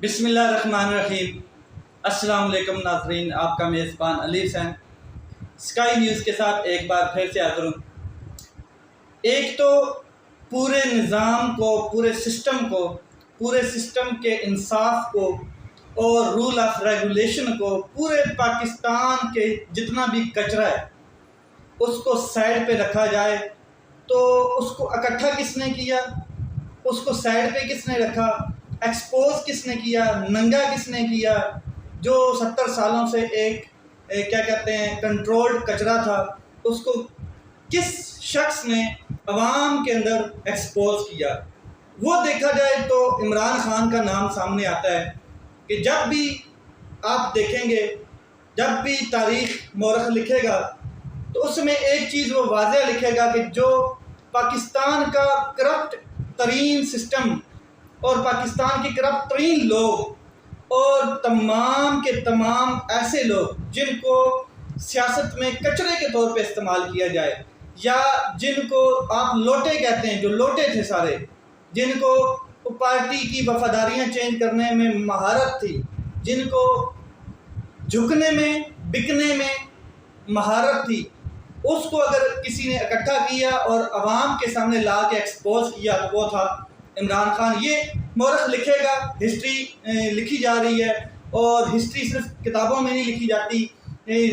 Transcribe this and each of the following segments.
بسم اللہ الرحمن الرحیم۔ السلام علیکم ناظرین، آپ کا میزبان علی حسین اسکائی نیوز کے ساتھ ایک بار پھر سے حاضر ہوں۔ ایک تو پورے نظام کو، پورے سسٹم کے انصاف کو اور رول آف ریگولیشن کو، پورے پاکستان کے جتنا بھی کچرا ہے اس کو سائڈ پہ رکھا جائے۔ تو اس کو اکٹھا کس نے کیا، اس کو سائڈ پہ کس نے رکھا، ایکسپوز کس نے کیا، ننگا کس نے کیا؟ جو 70 سالوں سے ایک کنٹرولڈ کچرا تھا، اس کو کس شخص نے عوام کے اندر ایکسپوز کیا؟ وہ دیکھا جائے تو عمران خان کا نام سامنے آتا ہے کہ جب بھی آپ دیکھیں گے، جب بھی تاریخ مورخ لکھے گا تو اس میں ایک چیز وہ واضح لکھے گا کہ جو پاکستان کا کرپٹ ترین سسٹم اور پاکستان کے کرپٹ ترین لوگ اور تمام کے تمام ایسے لوگ جن کو سیاست میں کچرے کے طور پہ استعمال کیا جائے، یا جن کو آپ لوٹے کہتے ہیں، جو لوٹے تھے سارے، جن کو پارٹی کی وفاداریاں چینج کرنے میں مہارت تھی، جن کو جھکنے میں، بکنے میں مہارت تھی، اس کو اگر کسی نے اکٹھا کیا اور عوام کے سامنے لا کے ایکسپوز کیا تو وہ تھا عمران خان۔ یہ مورخ لکھے گا، ہسٹری لکھی جا رہی ہے، اور ہسٹری صرف کتابوں میں نہیں لکھی جاتی،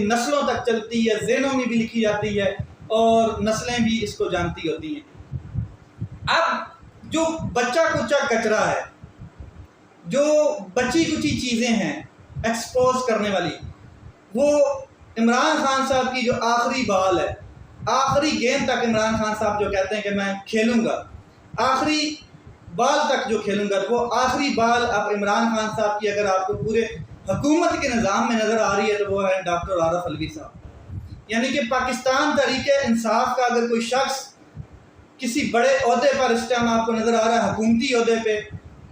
نسلوں تک چلتی ہے، ذہنوں میں بھی لکھی جاتی ہے، اور نسلیں بھی اس کو جانتی ہوتی ہیں۔ اب جو بچہ کچا کچرا ہے، جو بچی کچی چیزیں ہیں ایکسپوز کرنے والی، وہ عمران خان صاحب کی جو آخری بال ہے، آخری گیند تک عمران خان صاحب جو کہتے ہیں کہ میں کھیلوں گا، آخری بال تک جو کھیلوں گا، وہ آخری بال اب عمران خان صاحب کی اگر آپ کو پورے حکومت کے نظام میں نظر آ رہی ہے تو وہ ہے ڈاکٹر عارف علوی صاحب۔ یعنی کہ پاکستان تحریک انصاف کا اگر کوئی شخص کسی بڑے عہدے پر اس ٹائم آپ کو نظر آ رہا ہے، حکومتی عہدے پہ،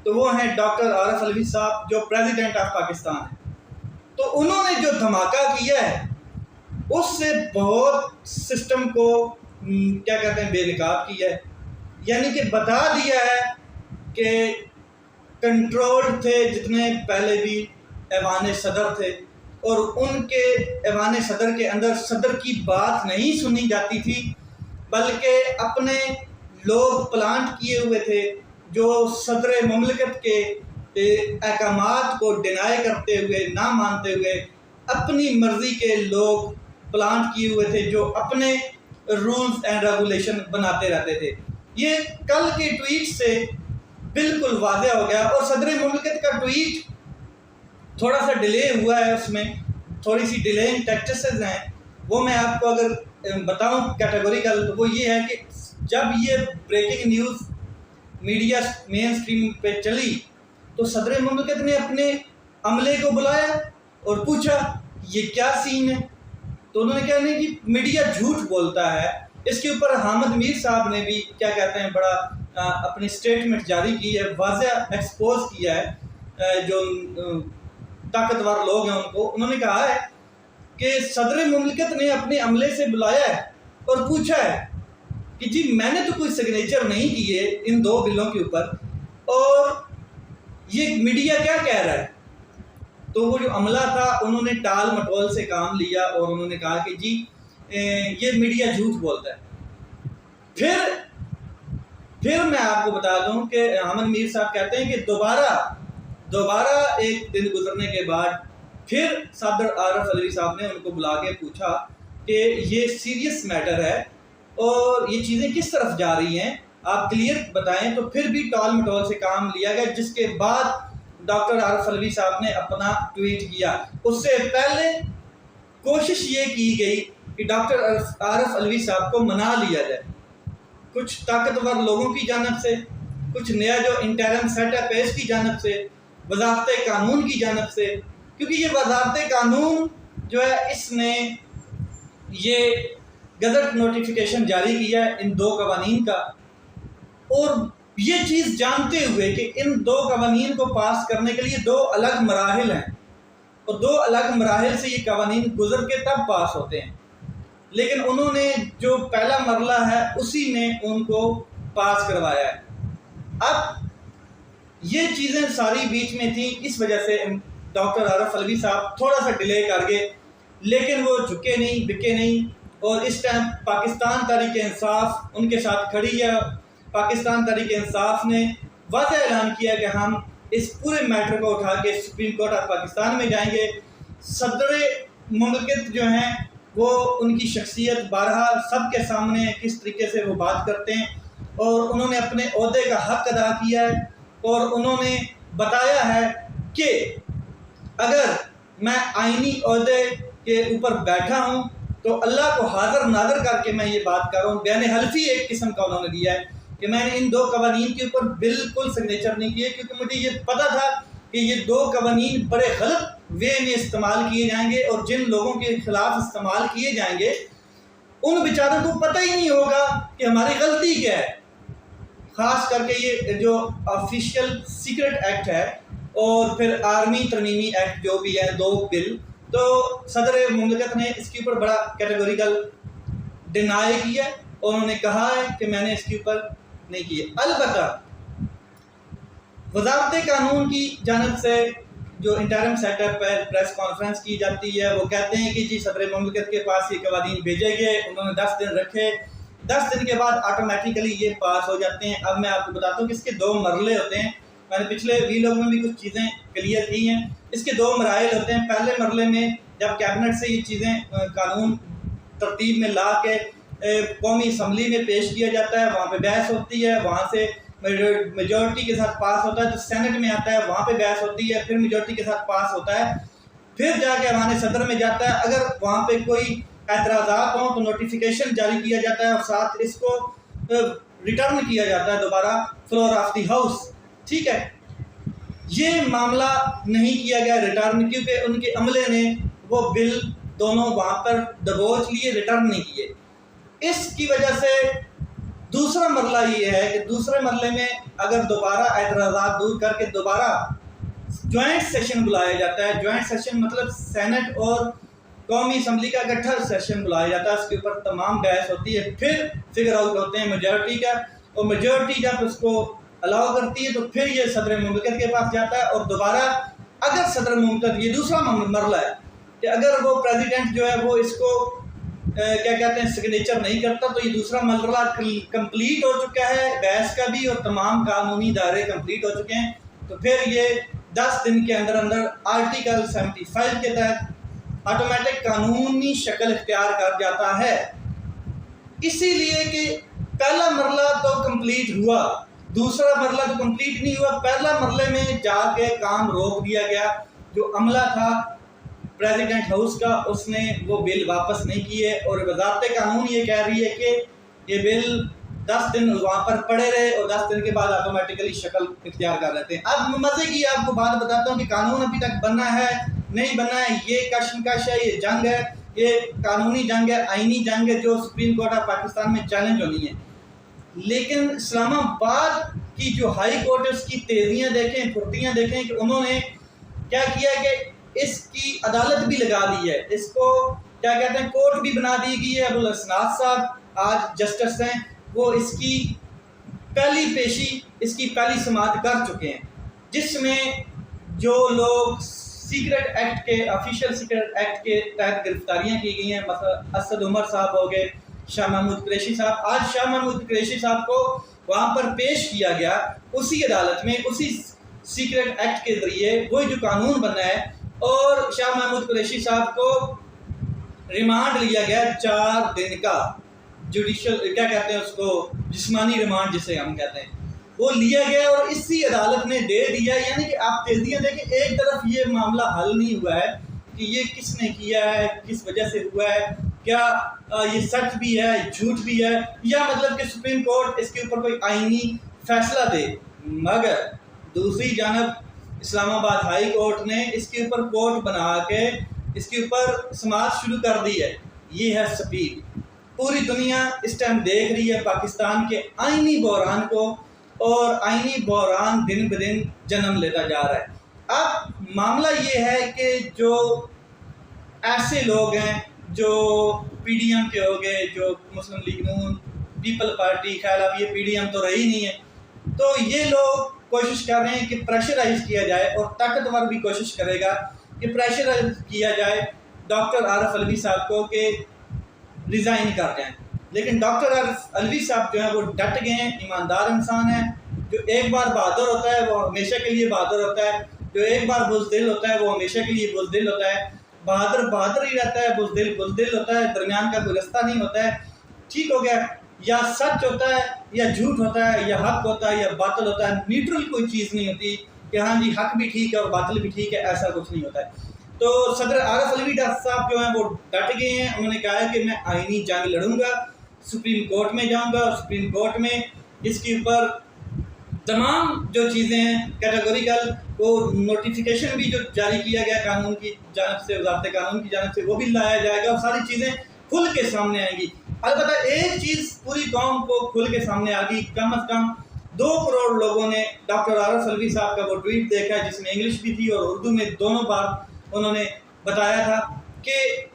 تو وہ ہیں ڈاکٹر عارف علوی صاحب جو پریزیڈنٹ آف پاکستان ہیں۔ تو انہوں نے جو دھماکہ کیا ہے اس سے بہت سسٹم کو بے نقاب کیا ہے، یعنی کہ بتا دیا ہے کہ کنٹرول تھے جتنے پہلے بھی ایوان صدر تھے، اور ان کے ایوان صدر کے اندر صدر کی بات نہیں سنی جاتی تھی، بلکہ اپنے لوگ پلانٹ کیے ہوئے تھے جو صدر مملکت کے احکامات کو ڈینائی کرتے ہوئے، نہ مانتے ہوئے، اپنی مرضی کے لوگ پلانٹ کیے ہوئے تھے جو اپنے رولز اینڈ ریگولیشن بناتے رہتے تھے۔ یہ کل کے ٹویٹ سے بالکل واضح ہو گیا، اور صدر مملکت کا ٹویٹ تھوڑا سا ڈیلے ہوا ہے، اس میں تھوڑی سی ڈیلینگ ٹیکٹسز ہیں، وہ میں آپ کو اگر بتاؤں کیٹیگوریکل، تو وہ یہ ہے کہ جب یہ بریکنگ نیوز میڈیا مین سٹریم پہ چلی تو صدر مملکت نے اپنے عملے کو بلایا اور پوچھا یہ کیا سین ہے؟ تو انہوں نے کہا نہیں کہ میڈیا جھوٹ بولتا ہے۔ اس کے اوپر حامد میر صاحب نے بھی بڑا اپنی سٹیٹمنٹ جاری کی ہے، واضح ایکسپوز کیا ہے جو طاقتور لوگ ہیں ان کو۔ انہوں نے کہا ہے کہ صدر مملکت نے اپنے عملے سے بلایا ہے اور پوچھا ہے کہ جی میں نے تو کوئی سگنیچر نہیں کیے ان 2 بلوں کے اوپر، اور یہ میڈیا کیا کہہ رہا ہے؟ تو وہ جو عملہ تھا انہوں نے ٹال مٹول سے کام لیا اور انہوں نے کہا کہ جی یہ میڈیا جھوٹ بولتا ہے۔ پھر میں آپ کو بتا دوں کہ حامد میر صاحب کہتے ہیں کہ دوبارہ ایک دن گزرنے کے بعد پھر صدر عارف علوی صاحب نے ان کو بلا کے پوچھا کہ یہ سیریس میٹر ہے اور یہ چیزیں کس طرف جا رہی ہیں، آپ کلیئر بتائیں۔ تو پھر بھی ٹال مٹول سے کام لیا گیا، جس کے بعد ڈاکٹر عارف علوی صاحب نے اپنا ٹویٹ کیا۔ اس سے پہلے کوشش یہ کی گئی کہ ڈاکٹر عارف علوی صاحب کو منا لیا جائے، کچھ طاقتور لوگوں کی جانب سے، کچھ نیا جو انٹرم سیٹ اپ ہے اس کی جانب سے، وزارت قانون کی جانب سے، کیونکہ یہ وزارت قانون جو ہے اس نے یہ گزٹ نوٹیفیکیشن جاری کیا ہے ان 2 قوانین کا، اور یہ چیز جانتے ہوئے کہ ان 2 قوانین کو پاس کرنے کے لیے 2 الگ مراحل ہیں، اور 2 الگ مراحل سے یہ قوانین گزر کے تب پاس ہوتے ہیں، لیکن انہوں نے جو پہلا مرحلہ ہے اسی میں ان کو پاس کروایا ہے۔ اب یہ چیزیں ساری بیچ میں تھیں، اس وجہ سے ڈاکٹر عارف علوی صاحب تھوڑا سا ڈیلے کر گئے، لیکن وہ جھکے نہیں، بکے نہیں، اور اس ٹائم پاکستان تحریک انصاف ان کے ساتھ کھڑی ہے۔ پاکستان تحریک انصاف نے واضح اعلان کیا کہ ہم اس پورے میٹر کو اٹھا کے سپریم کورٹ آف پاکستان میں جائیں گے۔ صدر مملکت جو ہیں وہ ان کی شخصیت بارہا سب کے سامنے کس طریقے سے وہ بات کرتے ہیں، اور انہوں نے اپنے عہدے کا حق ادا کیا ہے، اور انہوں نے بتایا ہے کہ اگر میں آئینی عہدے کے اوپر بیٹھا ہوں تو اللہ کو حاضر ناظر کر کے میں یہ بات کر رہا ہوں۔ بیان حلفی ایک قسم کا انہوں نے دیا ہے کہ میں نے ان 2 قوانین کے اوپر بالکل سگنیچر نہیں کیے، کیونکہ مجھے یہ پتہ تھا کہ یہ 2 قوانین بڑے غلط وے میں استعمال کیے جائیں گے، اور جن لوگوں کے خلاف استعمال کیے جائیں گے ان بیچاروں کو پتہ ہی نہیں ہوگا کہ ہماری غلطی کیا ہے۔ خاص کر کے یہ جو آفیشیل سیکرٹ ایکٹ ہے اور پھر آرمی ترمیمی ایکٹ جو بھی ہے 2 بل، تو صدر مملکت نے اس کے اوپر بڑا کیٹیگوریکل ڈینائی کیا، اور انہوں نے کہا ہے کہ میں نے اس کے اوپر نہیں کیے۔ البتہ وزارت قانون کی جانب سے جو انٹرم سیٹ اپ ہے، پریس کانفرنس کی جاتی ہے، وہ کہتے ہیں کہ جی صدر مملکت کے پاس یہ قوانین بھیجے گئے، انہوں نے 10 دن رکھے، 10 دن کے بعد آٹومیٹیکلی یہ پاس ہو جاتے ہیں۔ اب میں آپ کو بتاتا ہوں کہ اس کے 2 مرحلے ہوتے ہیں، میں نے پچھلے ویلاگ میں بھی کچھ چیزیں کلیئر کی ہیں۔ اس کے 2 مراحل ہوتے ہیں۔ پہلے مرحلے میں جب کیبنٹ سے یہ چیزیں قانون ترتیب میں لا کے قومی اسمبلی میں پیش کیا جاتا ہے، وہاں پہ بحث ہوتی ہے، وہاں سے میجورٹی کے ساتھ پاس ہوتا ہے، تو سینٹ میں آتا ہے، وہاں پہ بحث ہوتی ہے، پھر میجورٹی کے ساتھ پاس ہوتا ہے، پھر جا کے ایوان صدر میں جاتا ہے۔ اگر وہاں پہ کوئی اعتراضات ہوں تو نوٹیفیکیشن جاری کیا جاتا ہے، اور ساتھ اس کو ریٹرن کیا جاتا ہے دوبارہ فلور آف دی ہاؤس۔ ٹھیک ہے، یہ معاملہ نہیں کیا گیا ریٹرن، کیونکہ ان کے عملے نے وہ بل دونوں وہاں پر دبوچ لیے، ریٹرن نہیں کیے۔ اس کی وجہ سے دوسرا مرحلہ یہ ہے کہ دوسرے مرحلے میں اگر دوبارہ اعتراضات دور کر کے دوبارہ جوائنٹ سیشن بلایا جاتا ہے، جوائنٹ سیشن مطلب سینٹ اور قومی اسمبلی کا اکٹھا سیشن بلایا جاتا ہے، اس کے اوپر تمام بحث ہوتی ہے، پھر فگر آؤٹ ہوتے ہیں میجورٹی کا، اور میجورٹی جب اس کو الاؤ کرتی ہے تو پھر یہ صدر مملکت کے پاس جاتا ہے، اور دوبارہ اگر صدر مملکت، یہ دوسرا مرحلہ ہے کہ اگر وہ پریزیڈنٹ جو ہے وہ اس کو کیا کہتے ہیں سگنیچر نہیں کرتا، تو یہ دوسرا مرحلہ کمپلیٹ ہو چکا ہے بحث کا بھی، اور تمام قانونی دائرے کمپلیٹ ہو چکے ہیں، تو پھر یہ 10 دن کے اندر اندر آرٹیکل 75 کے تحت آٹومیٹک قانونی شکل اختیار کر جاتا ہے۔ اسی لیے کہ پہلا مرحلہ تو کمپلیٹ ہوا، دوسرا مرحلہ تو کمپلیٹ نہیں ہوا۔ پہلا مرحلے میں جا کے کام روک دیا گیا، جو عملہ تھا پریزیڈنٹ ہاؤس کا اس نے وہ بل واپس نہیں کیے، اور وزارت قانون یہ کہہ رہی ہے کہ یہ بل 10 دن وہاں پر پڑے رہے، اور 10 دن کے بعد آٹومیٹیکلی شکل اختیار کر لیتے ہیں۔ اب مزے کی آپ کو بات بتاتا ہوں کہ قانون ابھی تک بنا ہے نہیں بنا ہے، یہ کشمکش ہے، یہ جنگ ہے، یہ قانونی جنگ ہے، آئینی جنگ ہے، جو سپریم کورٹ آف پاکستان میں چیلنج ہونی ہے۔ لیکن اسلام آباد کی جو ہائی کورٹ ہے اس کی تیزیاں دیکھیں، پھرتیاں دیکھیں کہ انہوں نے کیا کیا کہ اس کی عدالت بھی لگا دی ہے، اس کو کیا کہتے ہیں کورٹ بھی بنا دی گئی ہے۔ ابوالاسناد صاحب آج جسٹس ہیں، وہ اس کی پہلی پیشی، اس کی پہلی سماعت کر چکے ہیں، جس میں جو لوگ سیکرٹ ایکٹ کے آفیشیل سیکرٹ ایکٹ کے تحت گرفتاریاں کی گئی ہیں، مثلا اسد عمر صاحب ہو گئے، شاہ محمود قریشی صاحب، آج شاہ محمود قریشی صاحب کو وہاں پر پیش کیا گیا اسی عدالت میں، اسی سیکرٹ ایکٹ کے ذریعے وہی جو قانون بنا ہے، اور شاہ محمود قریشی صاحب کو ریمانڈ لیا گیا 4 دن کا، جوڈیشل کیا کہتے ہیں اس کو، جسمانی ریمانڈ جسے ہم کہتے ہیں، وہ لیا گیا اور اسی عدالت نے دے دیا۔ یعنی کہ آپ تیزیاں دیکھیں، ایک طرف یہ معاملہ حل نہیں ہوا ہے کہ یہ کس نے کیا ہے، کس وجہ سے ہوا ہے، کیا یہ سچ بھی ہے، جھوٹ بھی ہے، یا مطلب کہ سپریم کورٹ اس کے اوپر کوئی آئینی فیصلہ دے، مگر دوسری جانب اسلام آباد ہائی کورٹ نے اس کے اوپر کورٹ بنا کے اس کے اوپر سماعت شروع کر دی ہے۔ یہ ہے سپیڈ۔ پوری دنیا اس ٹائم دیکھ رہی ہے پاکستان کے آئینی بحران کو، اور آئینی بحران دن بدن جنم لیتا جا رہا ہے۔ اب معاملہ یہ ہے کہ جو ایسے لوگ ہیں جو پی ڈی ایم کے ہو گئے، جو مسلم لیگ نون، پیپل پارٹی، خیر اب یہ پی ڈی ایم تو رہی نہیں ہے، تو یہ لوگ کوشش کر رہے ہیں کہ پریشرائز کیا جائے، اور طاقتور بھی کوشش کرے گا کہ پریشرائز کیا جائے ڈاکٹر عارف علوی صاحب کو کہ ریزائن کر جائیں. لیکن ڈاکٹر عارف علوی صاحب جو ہیں وہ ڈٹ گئے ہیں، ایماندار انسان ہیں. جو ایک بار بہادر ہوتا ہے وہ ہمیشہ کے لیے بہادر ہوتا ہے، جو ایک بار بزدل ہوتا ہے وہ ہمیشہ کے لیے بزدل ہوتا ہے. بہادر بہادر ہی رہتا ہے، بزدل بزدل ہوتا ہے، درمیان کا کوئی رستہ نہیں ہوتا ہے. ٹھیک ہو گیا، یا سچ ہوتا ہے یا جھوٹ ہوتا ہے، یا حق ہوتا ہے یا باطل ہوتا ہے. نیوٹرل کوئی چیز نہیں ہوتی کہ ہاں جی حق بھی ٹھیک ہے اور باطل بھی ٹھیک ہے، ایسا کچھ نہیں ہوتا ہے. تو صدر عارف علوی صاحب جو ہیں وہ ڈٹ گئے ہیں. انہوں نے کہا ہے کہ میں آئینی جنگ لڑوں گا، سپریم کورٹ میں جاؤں گا، اور سپریم کورٹ میں اس کے اوپر تمام جو چیزیں ہیں کیٹیگوریکل، وہ نوٹیفیکیشن بھی جو جاری کیا گیا قانون کی جانب سے، وزارت قانون کی جانب سے، وہ بھی لایا جائے گا، اور ساری چیزیں کھل کے سامنے آئیں گی. البتہ ایک چیز پوری قوم کو کھل کے سامنے آ گئی، کم از کم 2 کروڑ لوگوں نے ڈاکٹر عارف علوی صاحب کا وہ ٹویٹ دیکھا ہے، جس میں انگلش بھی تھی اور اردو میں، دونوں بار انہوں نے بتایا تھا کہ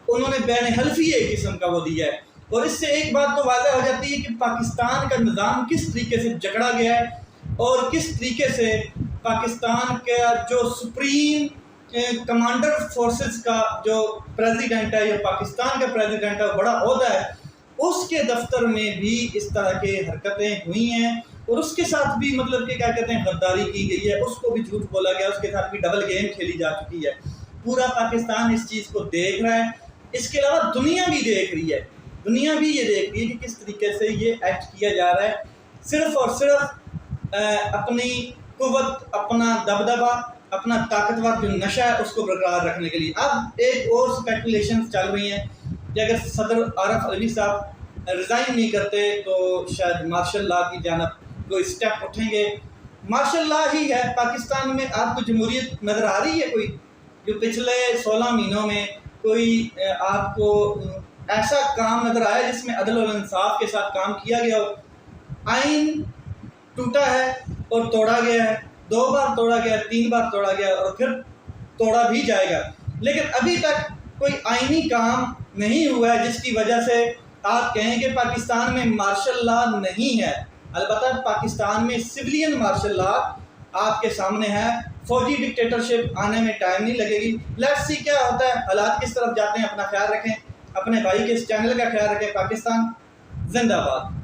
انہوں نے بین حلفی ایک قسم کا وہ دیا ہے. اور اس سے ایک بات تو واضح ہو جاتی ہے کہ پاکستان کا نظام کس طریقے سے جکڑا گیا ہے، اور کس طریقے سے پاکستان کا جو سپریم کمانڈر فورسز کا جو پریزیڈنٹ ہے، یا پاکستان کا پریزیڈنٹ ہے، بڑا عہدہ ہے، اس کے دفتر میں بھی اس طرح کے حرکتیں ہوئی ہیں. اور اس کے ساتھ بھی مطلب کہ کیا کہتے ہیں غداری کی گئی ہے، اس کو بھی جھوٹ بولا گیا، اس کے ساتھ بھی ڈبل گیم کھیلی جا چکی ہے. پورا پاکستان اس چیز کو دیکھ رہا ہے. اس کے علاوہ دنیا بھی دیکھ رہی ہے، دنیا بھی یہ دیکھ رہی ہے کہ کس طریقے سے یہ ایکٹ کیا جا رہا ہے، صرف اور صرف اپنی قوت، اپنا دبدبہ، اپنا طاقتور جو نشہ ہے اس کو برقرار رکھنے کے لیے. اب ایک اور اسپیکولیشنز چل رہی ہیں کہ اگر صدر عارف علوی صاحب ریزائن نہیں کرتے تو شاید مارشل لاء کی جانب کوئی اسٹیپ اٹھیں گے. مارشل لاء ہی ہے پاکستان میں. آپ کو جمہوریت نظر آ رہی ہے کوئی جو پچھلے 16 مہینوں میں کوئی آپ کو ایسا کام نظر آیا جس میں عدل و انصاف کے ساتھ کام کیا گیا ہو؟ آئین ٹوٹا ہے اور توڑا گیا ہے، 2 بار توڑا گیا، 3 بار توڑا گیا، اور پھر توڑا بھی جائے گا. لیکن ابھی تک کوئی آئینی کام نہیں ہوا ہے جس کی وجہ سے آپ کہیں کہ پاکستان میں مارشل لاء نہیں ہے. البتہ پاکستان میں سویلین مارشل لاء آپ کے سامنے ہے. فوجی ڈکٹیٹرشپ آنے میں ٹائم نہیں لگے گی. لیٹس سی کیا ہوتا ہے، حالات کس طرف جاتے ہیں. اپنا خیال رکھیں، اپنے بھائی کے اس چینل کا خیال رکھیں. پاکستان زندہ باد.